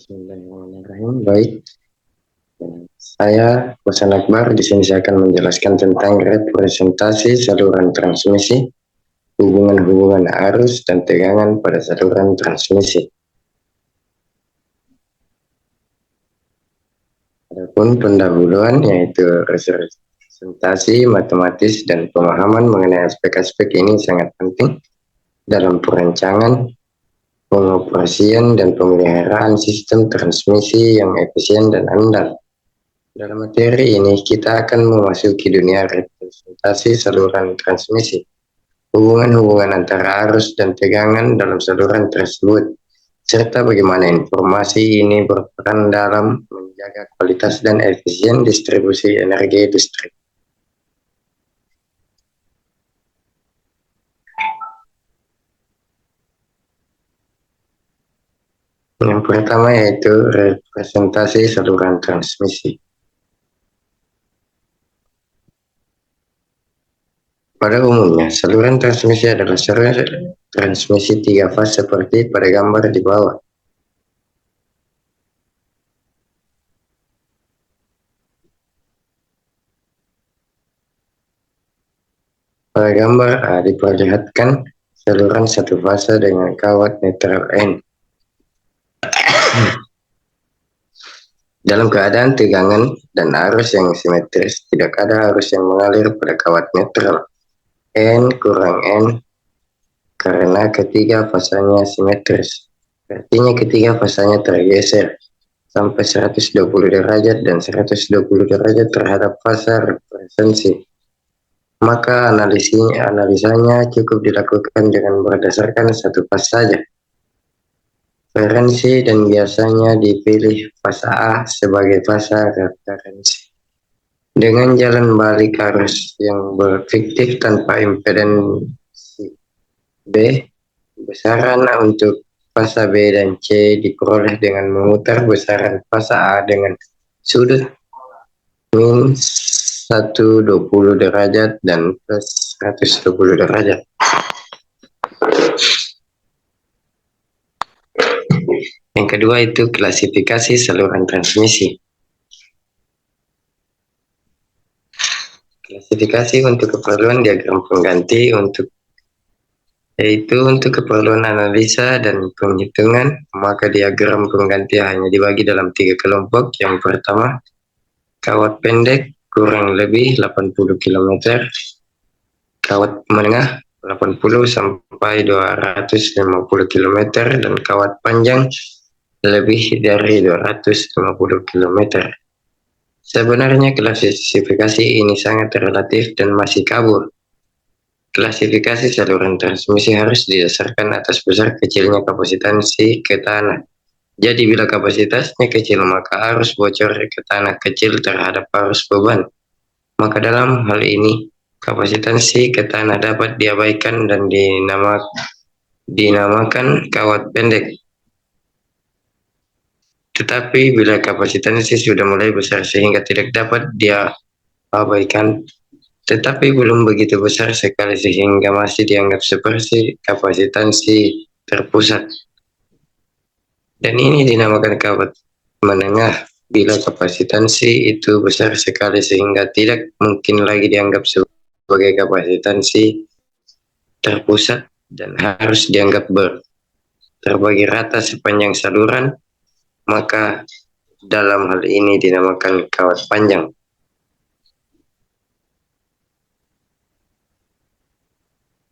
Bismillahirrahmanirrahim. Baik, saya Hasan Akbar. Di sini saya akan menjelaskan tentang representasi saluran transmisi, hubungan-hubungan arus dan tegangan pada saluran transmisi. Adapun pendahuluan yaitu representasi matematis dan pemahaman mengenai aspek-aspek ini sangat penting dalam perancangan, pengoperasian dan pemeliharaan sistem transmisi yang efisien dan andal. Dalam materi ini kita akan memasuki dunia representasi saluran transmisi, hubungan-hubungan antara arus dan tegangan dalam saluran tersebut, serta bagaimana informasi ini berperan dalam menjaga kualitas dan efisien distribusi energi listrik. Yang pertama yaitu representasi saluran transmisi. Pada umumnya, saluran transmisi adalah saluran transmisi 3 fase seperti pada gambar di bawah. Pada gambar A diperlihatkan saluran satu fase dengan kawat netral N. Dalam keadaan tegangan dan arus yang simetris, tidak ada arus yang mengalir pada kawat netral N kurang N karena ketiga fasanya simetris. Artinya ketiga fasanya tergeser sampai 120 derajat dan 120 derajat terhadap fase representasi. Maka analisanya cukup dilakukan dengan berdasarkan satu fase saja. Referensi dan biasanya dipilih fase A sebagai fase referensi. Dengan jalan balik arus yang berfiktif tanpa impedansi B, besaran untuk fase B dan C diperoleh dengan memutar besaran fase A dengan sudut min 120 derajat dan plus 120 derajat. Yang kedua itu klasifikasi saluran transmisi. Klasifikasi untuk keperluan diagram pengganti yaitu untuk keperluan analisa dan penghitungan, maka diagram pengganti hanya dibagi dalam 3 kelompok. Yang pertama, kawat pendek kurang lebih 80 km, kawat menengah 80 sampai 250 km, dan kawat panjang lebih dari 250 km. Sebenarnya klasifikasi ini sangat relatif dan masih kabur. Klasifikasi saluran transmisi harus didasarkan atas besar kecilnya kapasitansi ke tanah. Jadi bila kapasitasnya kecil, maka arus bocor ke tanah kecil terhadap arus beban. Maka dalam hal ini, kapasitansi ke tanah dapat diabaikan dan dinamakan kawat pendek. Tetapi bila kapasitansi sudah mulai besar sehingga tidak dapat diabaikan, tetapi belum begitu besar sekali sehingga masih dianggap seperti kapasitansi terpusat. Dan ini dinamakan kawat menengah bila kapasitansi itu besar sekali sehingga tidak mungkin lagi dianggap sebagai kapasitansi terpusat dan harus dianggap terbagi rata sepanjang saluran, maka dalam hal ini dinamakan kawat panjang.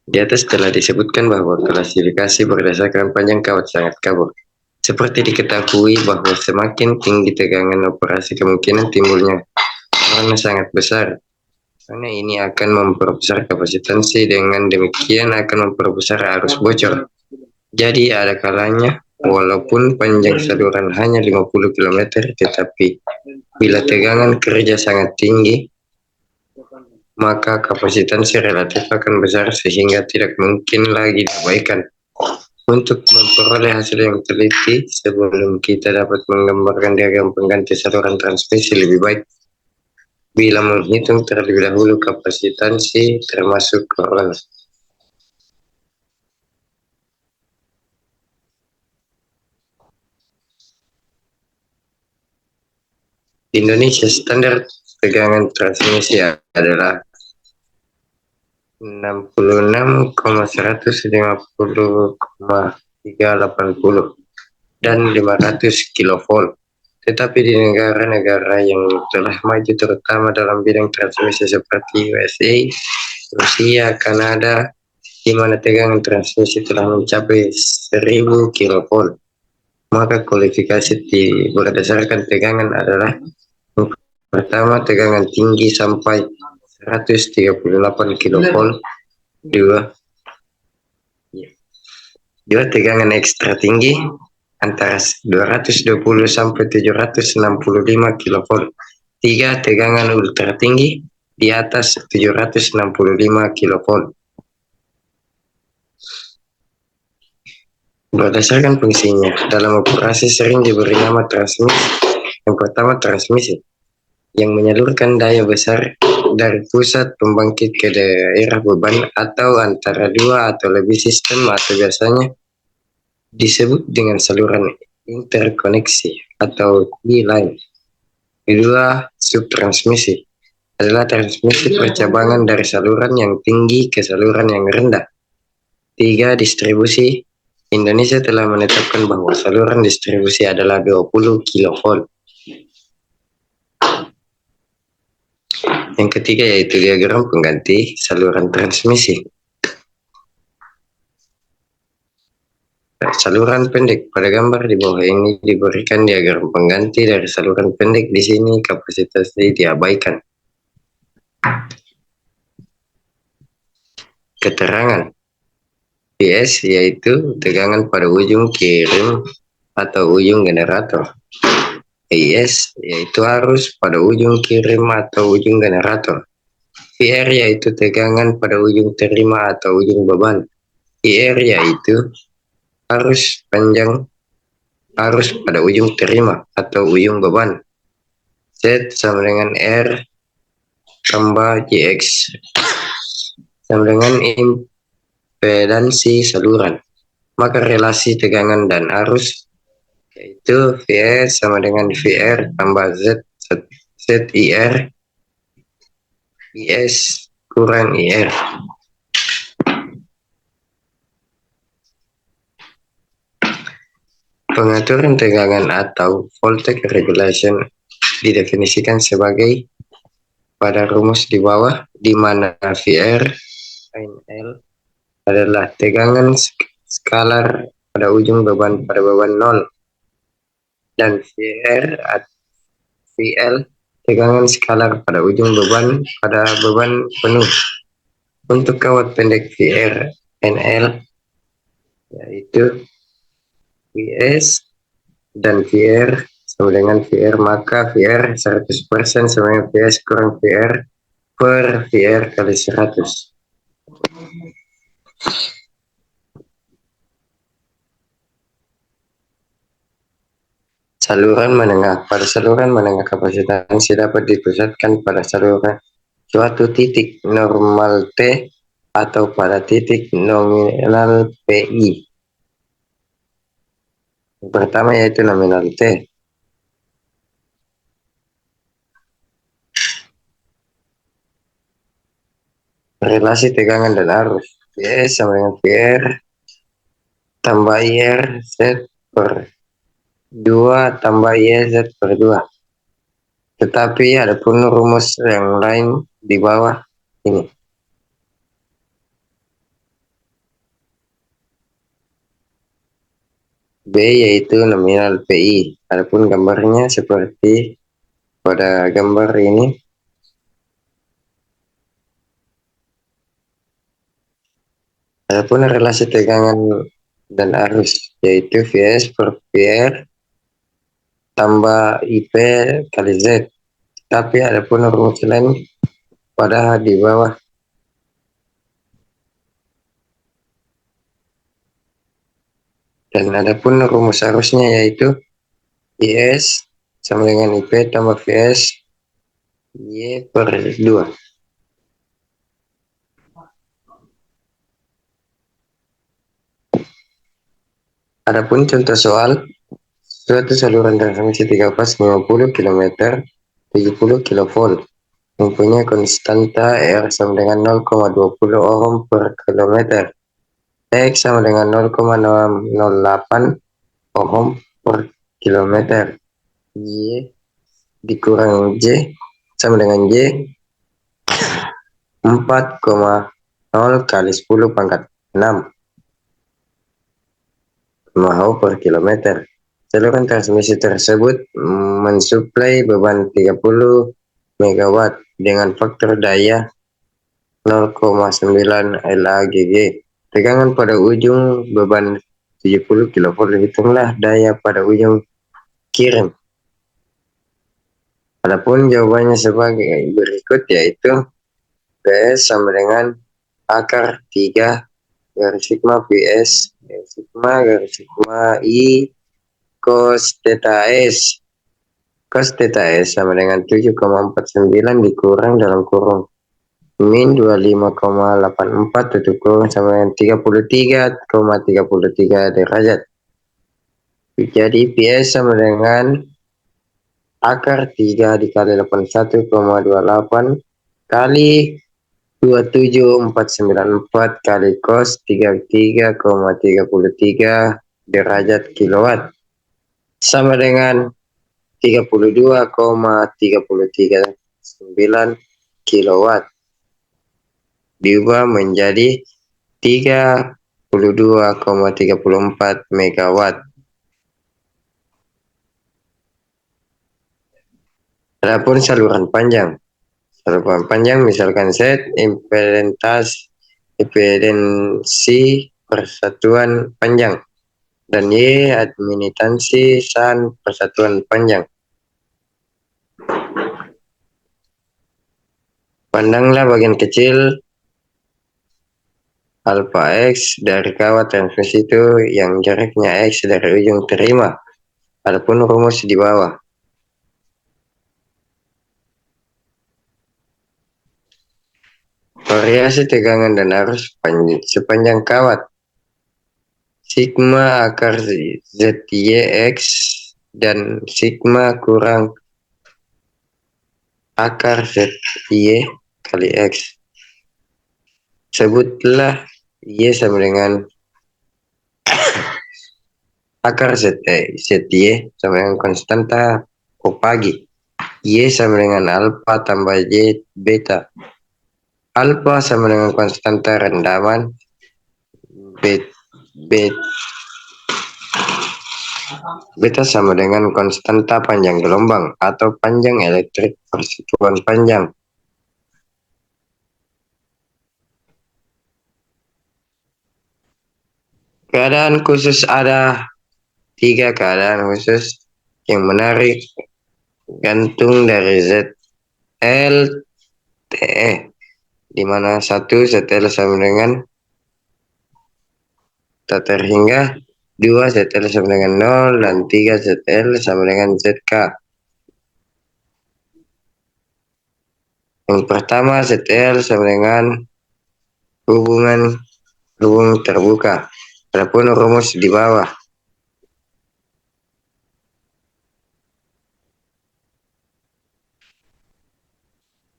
Di atas telah disebutkan bahwa klasifikasi berdasarkan panjang kawat sangat kabur. Seperti diketahui bahwa semakin tinggi tegangan operasi, kemungkinan timbulnya warna sangat besar. Karena ini akan memperbesar kapasitansi, dengan demikian akan memperbesar arus bocor. Jadi ada kalanya walaupun panjang saluran hanya 50 km, tetapi bila tegangan kerja sangat tinggi, maka kapasitansi relatif akan besar sehingga tidak mungkin lagi diabaikan. Untuk memperoleh hasil yang teliti, sebelum kita dapat menggambarkan diagram pengganti saluran transmisi, lebih baik bila menghitung terlebih dahulu kapasitansi termasuk korelasi. Di Indonesia standar tegangan transmisi adalah 66,150,380 dan 500 kilovolt. Tetapi di negara-negara yang telah maju terutama dalam bidang transmisi seperti USA, Rusia, Kanada, di mana tegangan transmisi telah mencapai 1000 kilovolt, maka kualifikasi berdasarkan tegangan adalah: pertama, tegangan tinggi sampai 138 kilovolt. Dua, tegangan ekstra tinggi antara 220 sampai 765 kilovolt. Tiga, tegangan ultra tinggi di atas 765 kilovolt. Berdasarkan fungsinya, dalam operasi sering diberi nama transmisi. Yang pertama, transmisi yang menyalurkan daya besar dari pusat pembangkit ke daerah beban atau antara dua atau lebih sistem, atau biasanya disebut dengan saluran interkoneksi atau T-line. Kedua, subtransmisi adalah transmisi percabangan dari saluran yang tinggi ke saluran yang rendah. Tiga, distribusi. Indonesia telah menetapkan bahwa saluran distribusi adalah 20 kilovolt. Yang ketiga yaitu diagram pengganti saluran transmisi. Saluran pendek. Pada gambar di bawah ini diberikan diagram pengganti dari saluran pendek. Di sini kapasitasnya diabaikan. Keterangan. PS yaitu tegangan pada ujung kirim atau ujung generator. IS yaitu arus pada ujung kirim atau ujung generator. VR yaitu tegangan pada ujung terima atau ujung beban. IR yaitu arus panjang arus pada ujung terima atau ujung beban. Z sama dengan R tambah JX sama dengan impedansi saluran. Maka relasi tegangan dan arus yaitu VS sama dengan VR tambah ZIR IS kurang IR. Pengaturan tegangan atau voltage regulation didefinisikan sebagai pada rumus di bawah, di mana VR L adalah tegangan skalar pada ujung beban pada beban 0, dan VL tegangan skalar pada ujung beban pada beban penuh. Untuk kawat pendek VR NL yaitu VS dan VR sama dengan VR, maka VR 100% sama dengan VS kurang VR per VR kali 100. Saluran menengah. Pada saluran menengah kapasitansi dapat dipusatkan pada saluran suatu titik normal T atau pada titik nominal PI. Yang pertama yaitu nominal T. Relasi tegangan dan arus. VS sama dengan VR tambah IR Z per 2 tambah IZ per 2. Tetapi ada pun rumus yang lain di bawah ini. B yaitu nominal PI. Adapun gambarnya seperti pada gambar ini. Adapun relasi tegangan dan arus yaitu VS per VR tambah IP kali Z. Tapi adapun rumus lain pada di bawah. Dan adapun rumus arusnya yaitu IS sama dengan IP tambah VS Y per 2. Adapun contoh soal, suatu saluran transmisi 3 fase 50 km 70 kilovolt, mempunyai konstanta R sama dengan 0,20 ohm per kilometer. X sama dengan 0,608 ohm per kilometer. Y dikurang J sama dengan Y 4,0 kali 10 pangkat 6 mAh per kilometer. Saluran transmisi tersebut mensuplai beban 30 MW dengan faktor daya 0,9 LAGG. Tegangan pada ujung beban 70 kV, hitunglah daya pada ujung kirim. Adapun jawabannya sebagai berikut, yaitu PS sama dengan akar 3 garis sigma PS garis sigma I cos theta S. Cos theta S sama dengan 7,49 dikurang dalam kurung min 25,84 tutup kurung sama dengan 33,33 derajat. Jadi PS sama dengan akar 3 dikali 81,28 kali 27494 kali cos 33,33 derajat kilowatt sama dengan 32,339 kilowatt diubah menjadi 32,34 megawatt. Adapun saluran panjang. Saluran panjang misalkan Z impedensi persatuan panjang dan Y admitansi san persatuan panjang. Pandanglah bagian kecil alfa X dari kawat transmisi itu yang jaraknya X dari ujung terima. Adapun rumus di bawah. Variasi tegangan dan arus sepanjang kawat. Sigma akar ZYX dan sigma kurang akar ZY kali X. Sebutlah Y sama dengan akar ZY sama dengan konstanta pagi. Y sama dengan alfa tambah Y beta. Alfa sama dengan konstanta rendaman, beta sama dengan konstanta panjang gelombang atau panjang elektrik persatuan panjang. Keadaan khusus, ada 3 keadaan khusus yang menarik gantung dari ZLTE, di mana 1 ZL sama dengan tak terhingga, 2 ZL sama dengan 0, dan 3 ZL sama dengan ZK. Yang pertama, ZL sama dengan hubungan terbuka. Adapun rumus di bawah.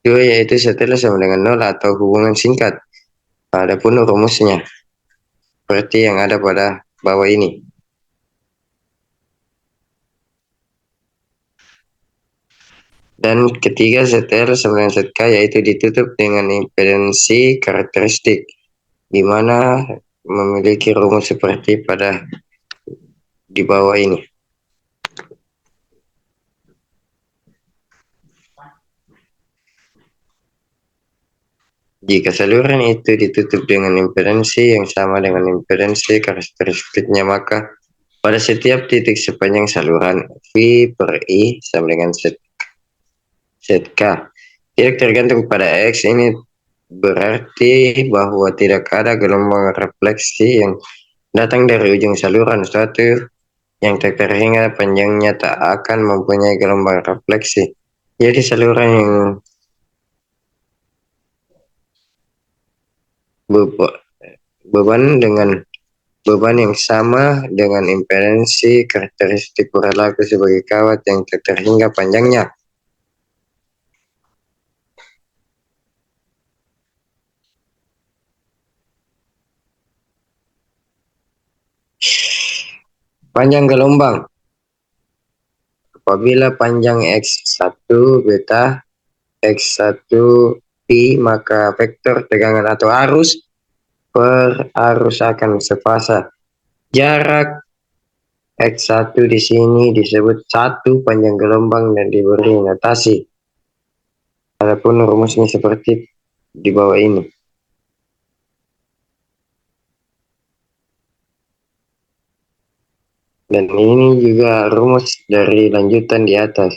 Itu yaitu ZL sama dengan 0 atau hubungan singkat. Adapun rumusnya seperti yang ada pada bawah ini. Dan ketiga, ZL sama dengan ZK yaitu ditutup dengan impedensi karakteristik, di mana memiliki rumus seperti pada di bawah ini. Jika saluran itu ditutup dengan impedensi yang sama dengan impedensi karakteristiknya, maka pada setiap titik sepanjang saluran V per I sama dengan ZK tidak tergantung pada X. Ini berarti bahwa tidak ada gelombang refleksi yang datang dari ujung saluran. Suatu yang tak terhingga panjangnya tak akan mempunyai gelombang refleksi. Jadi saluran yang beban yang sama dengan impedensi karakteristik berlaku sebagai kawat yang tak terhingga panjangnya. Panjang gelombang. Apabila panjang X1 beta X1 pi, maka vektor tegangan atau arus per arus akan sefasa. Jarak X1 di sini disebut 1 panjang gelombang dan diberi notasi. Adapun rumusnya seperti di bawah ini. Dan ini juga rumus dari lanjutan di atas.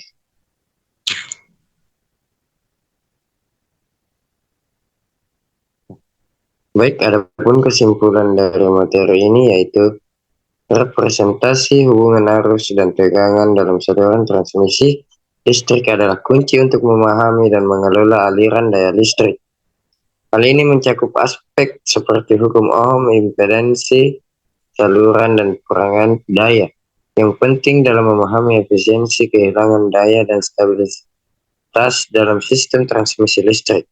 Baik, adapun kesimpulan dari materi ini yaitu representasi hubungan arus dan tegangan dalam saluran transmisi listrik adalah kunci untuk memahami dan mengelola aliran daya listrik. Hal ini mencakup aspek seperti hukum Ohm, impedansi, saluran, dan kurangan daya. Yang penting dalam memahami efisiensi, kehilangan daya, dan stabilitas dalam sistem transmisi listrik.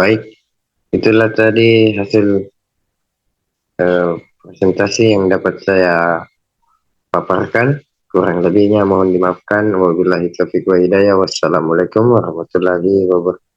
Baik, itulah tadi hasil presentasi yang dapat saya paparkan. Kurang lebihnya mohon dimaafkan. Wabillahi taufiq wa hidayah. Wassalamualaikum warahmatullahi wabarakatuh.